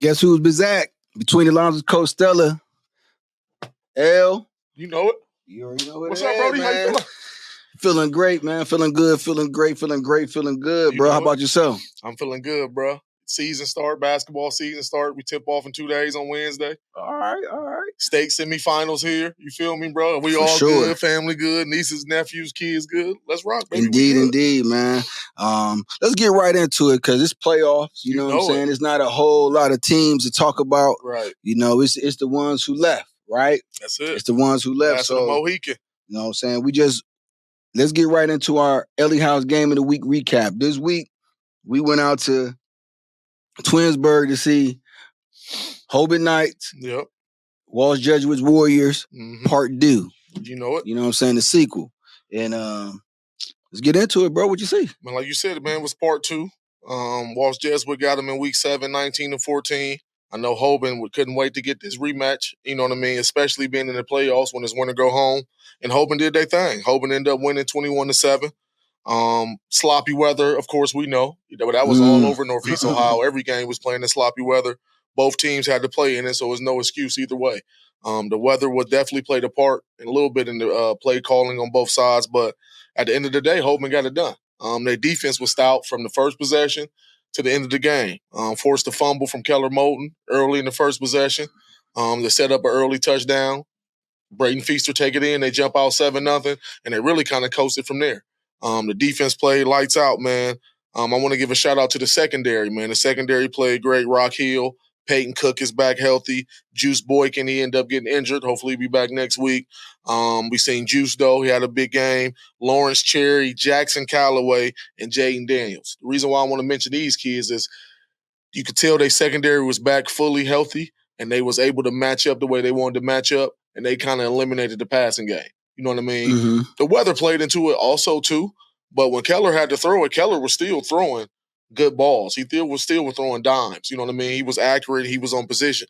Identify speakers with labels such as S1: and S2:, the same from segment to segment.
S1: Guess who's Bizak? Between the lines with Coach Stella. L.
S2: You know it.
S1: You already know what
S2: What's
S1: it
S2: up,
S1: is,
S2: Brody?
S1: man.
S2: How you feeling?
S1: Feeling great, man. Feeling good. Feeling great. Feeling great. Feeling good,
S2: You
S1: bro.
S2: know
S1: How
S2: it.
S1: about yourself?
S2: I'm feeling good, bro. Season start, basketball season start. We tip off in 2 days on Wednesday.
S1: All right.
S2: State semifinals here. You feel me, bro? We
S1: For
S2: all
S1: sure.
S2: good, family good, nieces, nephews, kids good. Let's rock, baby.
S1: Indeed, man. Let's get right into it because it's playoffs. You know what I'm saying? It's not a whole lot of teams to talk about.
S2: Right.
S1: You know, it's the ones who left, right?
S2: That's it.
S1: It's the ones who left.
S2: Last of the Mohican.
S1: You know what I'm saying? Let's get right into our ELLIE House Game of the Week recap. This week, we went out to Twinsburg to see Hoban Knights, Walsh Jesuit Warriors, Part 2.
S2: You know it.
S1: You know what I'm saying? The sequel. And let's get into it, bro. What you see?
S2: Man, like you said, man, it was Part 2. Walsh Jesuit got him in Week 7, 19-14. I know Hoban couldn't wait to get this rematch, you know what I mean, especially being in the playoffs when it's winner go home. And Hoban did their thing. Hoban ended up winning 21-7. Sloppy weather, of course, we know. But that was all over Northeast Ohio. Every game was playing in sloppy weather. Both teams had to play in it, so it was no excuse either way. The weather would definitely played a part and a little bit in the play calling on both sides. But at the end of the day, Hoban got it done. Their defense was stout from the first possession to the end of the game. Forced a fumble from Keller Moulton early in the first possession. They set up an early touchdown. Braden Feaster take it in. They jump out 7-0, and they really kind of coasted from there. The defense played lights out, man. I want to give a shout out to the secondary, man. The secondary played great. Rock Hill, Peyton Cook is back healthy. Juice Boykin, he ended up getting injured. Hopefully he'll be back next week. We seen Juice, though. He had a big game. Lawrence Cherry, Jackson Callaway, and Jaden Daniels. The reason why I want to mention these kids is you could tell their secondary was back fully healthy, and they was able to match up the way they wanted to match up, and they kind of eliminated the passing game. You know what I mean? The weather played into it also, too. But when Keller had to throw it, Keller was still throwing good balls. He was still throwing dimes. You know what I mean? He was accurate. He was on precision,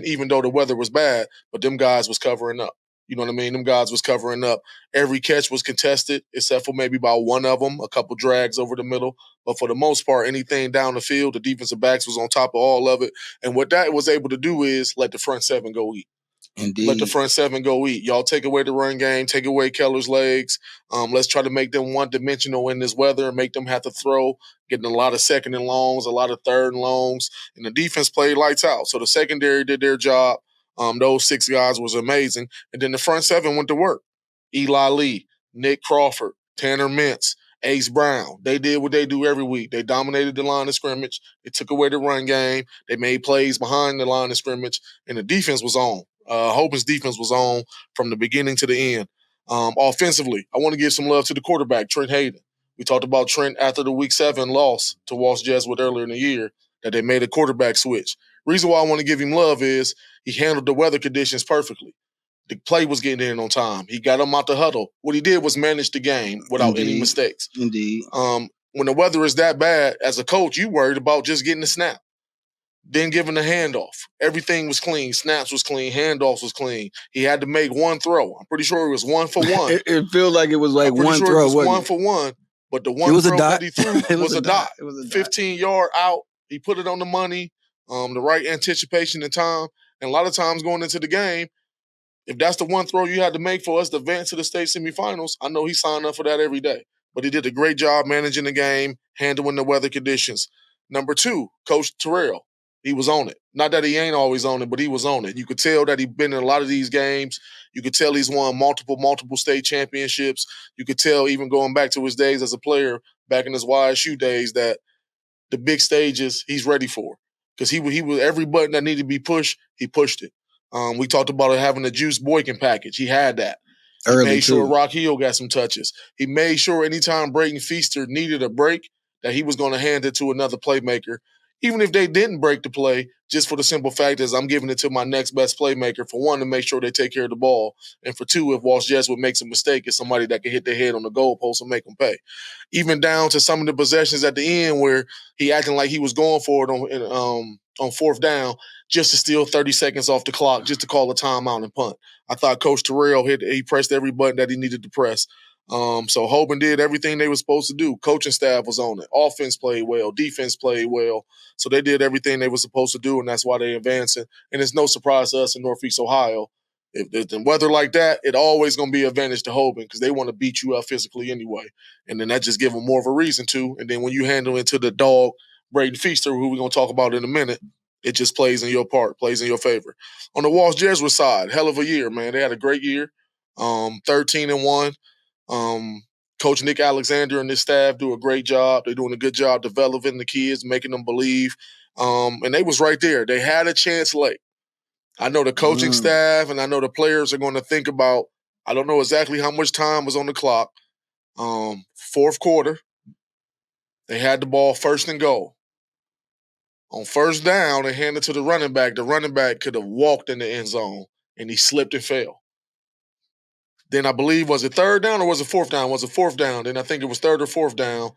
S2: even though the weather was bad. But them guys was covering up. You know what I mean? Them guys was covering up. Every catch was contested, except for maybe about one of them, a couple drags over the middle. But for the most part, anything down the field, the defensive backs was on top of all of it. And what that was able to do is let the front seven go eat.
S1: Indeed.
S2: Let the front seven go eat. Y'all take away the run game, take away Keller's legs. Let's try to make them one-dimensional in this weather and make them have to throw, getting a lot of second and longs, a lot of third and longs. And the defense played lights out. So the secondary did their job. Those 6 guys was amazing. And then the front seven went to work. Eli Lee, Nick Crawford, Tanner Mintz, Ace Brown. They did what they do every week. They dominated the line of scrimmage. They took away the run game. They made plays behind the line of scrimmage. And the defense was on. Hoban's defense was on from the beginning to the end. Offensively, I want to give some love to the quarterback, Trent Hayden. We talked about Trent after the Week 7 loss to Walsh Jesuit earlier in the year, that they made a quarterback switch. Reason why I want to give him love is he handled the weather conditions perfectly. The play was getting in on time. He got him out the huddle. What he did was manage the game without any mistakes.
S1: Indeed.
S2: When the weather is that bad, as a coach, you worried about just getting the snap. Then giving the handoff. Everything was clean. Snaps was clean. Handoffs was clean. He had to make one throw. I'm pretty sure it was 1 for 1.
S1: It feels like it was like one
S2: sure
S1: throw.
S2: It was 1 for 1. But the one throw that he threw was a dot.
S1: It was a
S2: 15-yard out. He put it on the money. The right anticipation and time. And a lot of times going into the game, if that's the one throw you had to make for us to advance to the state semifinals, I know he signed up for that every day. But he did a great job managing the game, handling the weather conditions. Number 2, Coach Terrell. He was on it. Not that he ain't always on it, but he was on it. You could tell that he'd been in a lot of these games. You could tell he's won multiple state championships. You could tell even going back to his days as a player, back in his YSU days, that the big stages he's ready for. Because he was every button that needed to be pushed, he pushed it. We talked about having a Juice Boykin package. He had that. He made sure Rock Hill got some touches. He made sure anytime Braden Feaster needed a break, that he was going to hand it to another playmaker. Even if they didn't break the play, just for the simple fact is I'm giving it to my next best playmaker, for one, to make sure they take care of the ball, and for two, if Walsh Jesuit makes a mistake, it's somebody that can hit their head on the goalpost and make them pay. Even down to some of the possessions at the end where he acting like he was going for it on 4th down, just to steal 30 seconds off the clock, just to call a timeout and punt. I thought Coach Terrell he pressed every button that he needed to press. So Hoban did everything they were supposed to do. Coaching staff was on it. Offense played well. Defense played well. So they did everything they were supposed to do, and that's why they're advancing. And it's no surprise to us in Northeast Ohio. If there's weather like that, it always going to be an advantage to Hoban because they want to beat you up physically anyway. And then that just gives them more of a reason to. And then when you handle it to the dog, Braden Feaster, who we're going to talk about in a minute, it just plays in your part, plays in your favor. On the Walsh Jesuit side, hell of a year, man. They had a great year, 13-1. Coach Nick Alexander and his staff do a great job. They're doing a good job developing the kids, making them believe. And they was right there. They had a chance late. I know the coaching staff and I know the players are going to think about, I don't know exactly how much time was on the clock. Fourth quarter, they had the ball first and goal. On first down, they handed it to the running back. The running back could have walked in the end zone, and he slipped and fell. Then I believe, was it third down or was it fourth down? Was it fourth down? Then I think it was third or fourth down.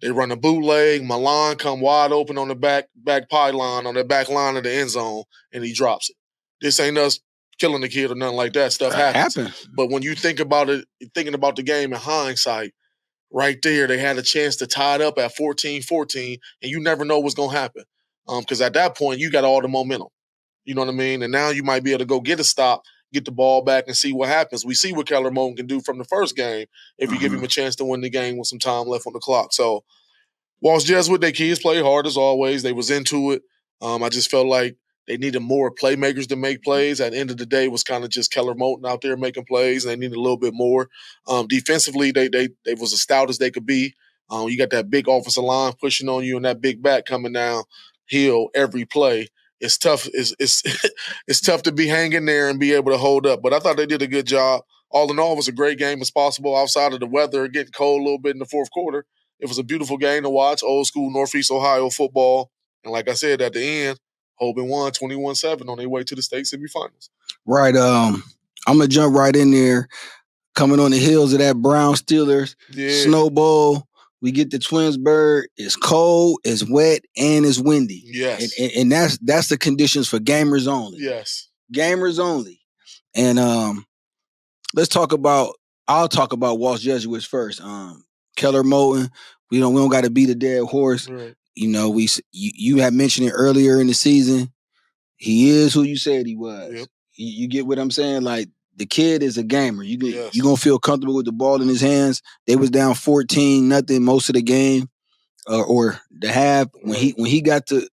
S2: They run a bootleg. Milan come wide open on the back pylon, on the back line of the end zone, and he drops it. This ain't us killing the kid or nothing like that. Stuff happens. But when you think about it, thinking about the game in hindsight, right there, they had a chance to tie it up at 14-14, and you never know what's going to happen. Because at that point, you got all the momentum. You know what I mean? And now you might be able to go get a stop, get the ball back, and see what happens. We see what Keller Moton can do from the first game if you give him a chance to win the game with some time left on the clock. So Walsh Jesuit, their kids play hard as always. They was into it. I just felt like they needed more playmakers to make plays. At the end of the day, it was kind of just Keller Moton out there making plays, and they needed a little bit more. Defensively, they was as stout as they could be. You got that big offensive line pushing on you and that big back coming down hill every play. It's tough. It's tough to be hanging there and be able to hold up. But I thought they did a good job. All in all, it was a great game as possible. Outside of the weather getting cold a little bit in the fourth quarter, it was a beautiful game to watch. Old school Northeast Ohio football. And like I said, at the end, Hoban won 21-7 on their way to the state semifinals.
S1: Right. I'm gonna jump right in there. Coming on the heels of that Brown Steelers Snow Bowl. We get to Twinsburg. It's cold, it's wet, and it's windy.
S2: Yes.
S1: And that's the conditions for gamers only.
S2: Yes.
S1: Gamers only. And I'll talk about Walsh Jesuits first. Keller Moton, we don't got to beat a dead horse.
S2: Right.
S1: You know, you had mentioned it earlier in the season. He is who you said he was.
S2: Yep.
S1: You get what I'm saying? Like, the kid is a gamer. You gonna feel comfortable with the ball in his hands. They was down 14-0 most of the game, or the half. When he got the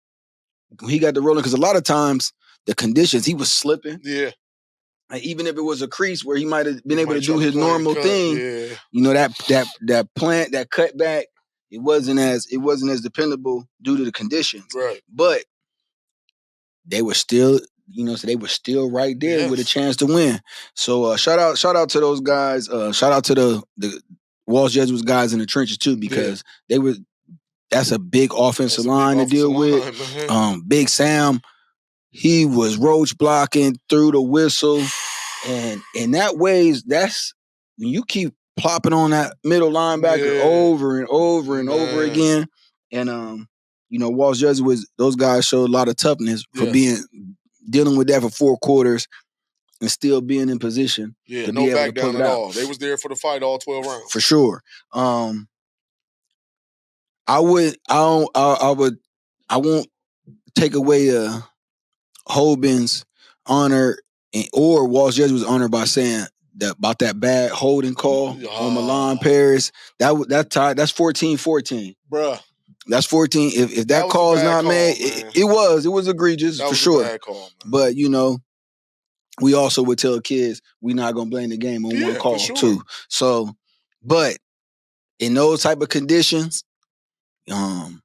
S1: rolling, because a lot of times the conditions, he was slipping.
S2: Yeah.
S1: Like, even if it was a crease where he might have been able to do his normal thing, you know, that cut back, it wasn't as dependable due to the conditions.
S2: Right.
S1: But they were still, so they were still right there with a chance to win. So shout out to those guys. Shout out to the Walsh Jesuit guys in the trenches too, because that's a big offensive line to deal with. Big Sam, he was roach blocking through the whistle. And in that ways, that's when you keep plopping on that middle linebacker over and over and over again. And Walsh Jesuit, those guys showed a lot of toughness for dealing with that for 4 quarters and still being in position.
S2: Yeah,
S1: to
S2: no
S1: be able
S2: back
S1: to pull
S2: down
S1: it
S2: at
S1: out.
S2: all. They was there for the fight all 12 rounds.
S1: For sure. I won't take away Hoban's honor or Walsh Jesuit's honor by saying that about that bad holding call on Milan Paris. That's 14-14.
S2: Bruh.
S1: That's 14. If that call is not made, it was egregious for sure.
S2: A bad call,
S1: but we also would tell kids we're not gonna blame the game on one call too. So, but in those type of conditions, in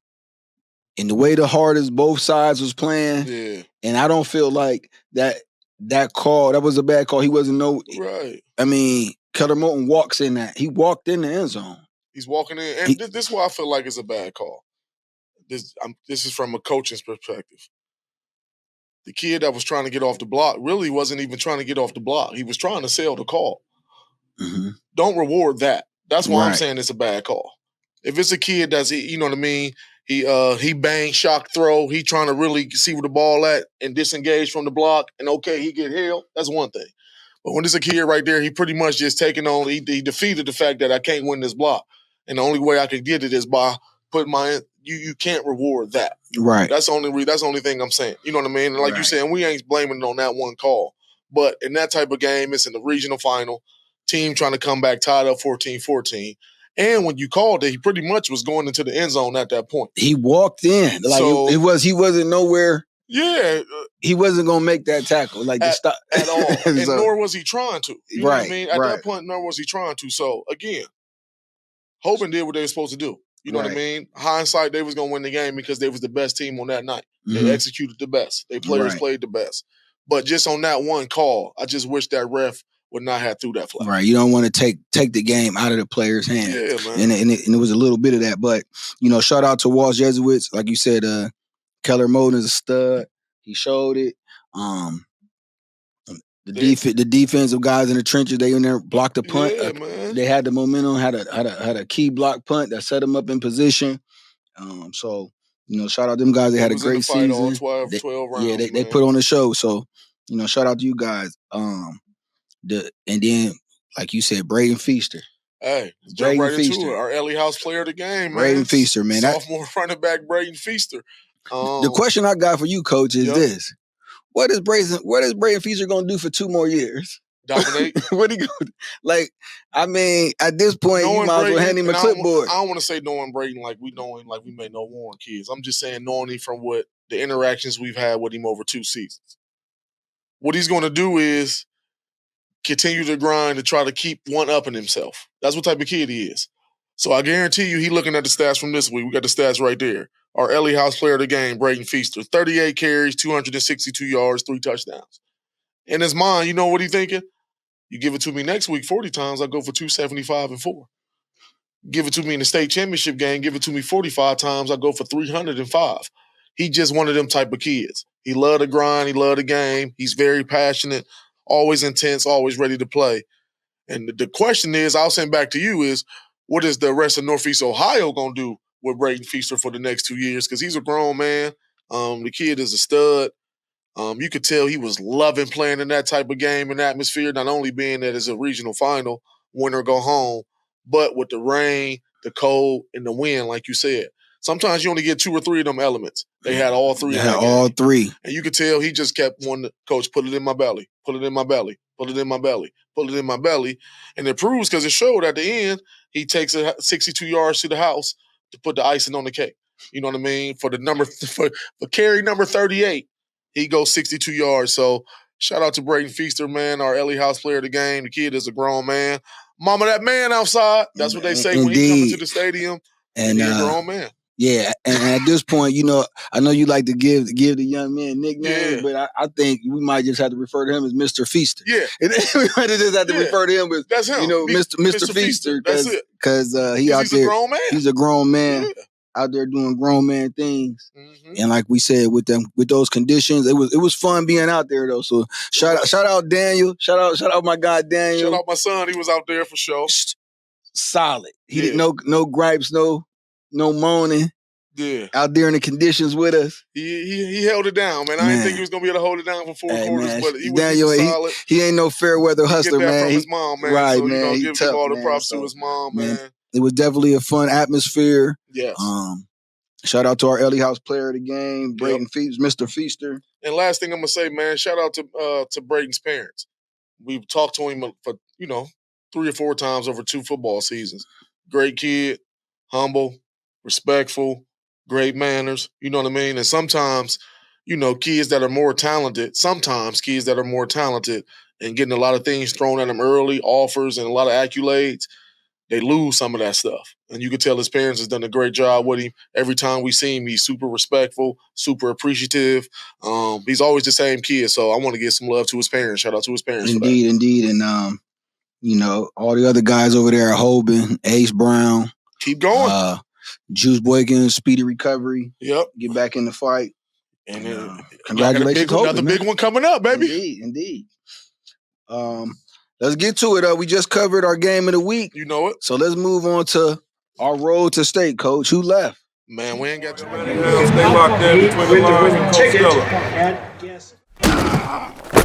S1: the way the hardest both sides was playing, and I don't feel like that call, that was a bad call. He wasn't
S2: right.
S1: I mean, Keller Moton walks in that. He walked in the end zone.
S2: He's walking in, and this is why I feel like it's a bad call. This is from a coaching's perspective. The kid that was trying to get off the block really wasn't even trying to get off the block. He was trying to sell the call.
S1: Mm-hmm.
S2: Don't reward that. That's why I'm saying it's a bad call. If it's a kid that's, you know what I mean, he bang, shock throw, he trying to really see where the ball at and disengage from the block, and he get held, that's one thing. But when it's a kid right there, he pretty much just taking on, he defeated the fact that I can't win this block. And the only way I can get it is by putting you can't reward that.
S1: Right.
S2: That's the only thing I'm saying. You know what I mean? And like you said, we ain't blaming it on that one call. But in that type of game, it's in the regional final, team trying to come back tied up 14-14. And when you called it, he pretty much was going into the end zone at that point.
S1: He walked in. Like so, he wasn't nowhere.
S2: Yeah.
S1: He wasn't going to make that tackle like
S2: at all. And
S1: so,
S2: nor was he trying to. You know what I mean? At that point, nor was he trying to. So, again, Hoban did what they were supposed to do. You know what I mean? Hindsight, they was going to win the game because they was the best team on that night. Mm-hmm. They executed the best. Their players played the best. But just on that one call, I just wish that ref would not have threw that flag.
S1: Right. You don't want to take the game out of the player's hands.
S2: Yeah, man.
S1: And it was a little bit of that. But, shout out to Walsh Jesuit. Like you said, Keller Moden is a stud. He showed it. The defensive guys in the trenches, they in there blocked the punt.
S2: Yeah,
S1: they had the momentum, had a key block punt that set them up in position. So shout out them guys. They had a great season.
S2: All 12 rounds.
S1: Yeah, they put on the show. So shout out to you guys. And then like you said, Braden Feaster.
S2: Hey, jump right into it. Our ELLIE House player of the game, man.
S1: Braden Feaster, man.
S2: Sophomore running back Braden Feaster.
S1: The question I got for you, Coach, is this. What is Braden Feaster going to do for 2 more years?
S2: Dominate.
S1: What he going like? I mean, at this point, you might as well hand him a clipboard.
S2: I don't want to say knowing Braden like we may know Warren kids. I'm just saying knowing him from what the interactions we've had with him over 2 seasons. What he's going to do is continue to grind to try to keep one-upping himself. That's what type of kid he is. So I guarantee you, he looking at the stats from this week. We got the stats right there. Our ELLIE House player of the game, Braden Feaster, 38 carries, 262 yards, 3 touchdowns. In his mind, you know what he's thinking? You give it to me next week 40 times, I go for 275 and 4. Give it to me in the state championship game, give it to me 45 times, I go for 305. He just one of them type of kids. He loved the grind, he loved the game. He's very passionate, always intense, always ready to play. And the question is, I'll send back to you is, what is the rest of Northeast Ohio going to do with Braden Feaster for the next 2 years? Because he's a grown man. The kid is a stud. You could tell he was loving playing in that type of game and atmosphere, not only being that it's a regional final, win or go home, but with the rain, the cold, and the wind, like you said. Sometimes you only get 2 or 3 of them elements. They had all 3.
S1: They had all 3.
S2: And you could tell he just kept wanting to, coach, put it in my belly, put it in my belly, put it in my belly, put it in my belly. And it proves because it showed at the end, he takes 62 yards to the house to put the icing on the cake. You know what I mean? For carry number 38, he goes 62 yards. So shout out to Braden Feaster, man, our ELLIE House player of the game. The kid is a grown man. Mama, that man outside. That's what they say when he comes into the stadium. And he's a grown man.
S1: Yeah, and at this point, I know you like to give the young man nicknames, but I think we might just have to refer to him as Mr. Feaster.
S2: Yeah.
S1: We might just have to refer to him as,
S2: that's him.
S1: Mr. Feaster.
S2: That's it.
S1: Because
S2: he's a grown man.
S1: He's a grown man out there doing grown man things. Mm-hmm. And like we said, with those conditions, it was fun being out there, though. So shout out Daniel. Shout out my guy Daniel.
S2: Shout out my son. He was out there for sure.
S1: Solid. He didn't no gripes, no moaning.
S2: Yeah.
S1: Out there in the conditions with us.
S2: He held it down, man. I didn't think he was going to be able to hold it down for 4 quarters,
S1: man.
S2: But he
S1: Daniel,
S2: was solid.
S1: He ain't no fair weather hustler,
S2: get that
S1: man.
S2: From his mom, man.
S1: Right,
S2: so,
S1: man.
S2: Give all the props to his mom, man.
S1: It was definitely a fun atmosphere.
S2: Yes.
S1: Shout out to our ELLIE House player of the game, Braden Feaster, Mr. Feaster.
S2: And last thing I'm going to say, man, shout out to Braden's parents. We've talked to him for, 3 or 4 times over 2 football seasons. Great kid, humble, respectful, great manners, you know what I mean? And sometimes, kids that are more talented and getting a lot of things thrown at them early, offers and a lot of accolades, they lose some of that stuff. And you can tell his parents has done a great job with him. Every time we see him, he's super respectful, super appreciative. He's always the same kid. So I want to give some love to his parents. Shout out to his parents.
S1: Indeed. And, all the other guys over there at Hoban, Ace Brown.
S2: Keep going.
S1: Juice Boykins, speedy recovery.
S2: Yep.
S1: Get back in the fight.
S2: And
S1: congratulations,
S2: another big one coming up, baby.
S1: Indeed. Let's get to it. We just covered our game of the week.
S2: You know it.
S1: So let's move on to our road to state, Coach. Who left?
S2: Man, we ain't got too many.
S3: Stay locked in between the lines and Coach Stella.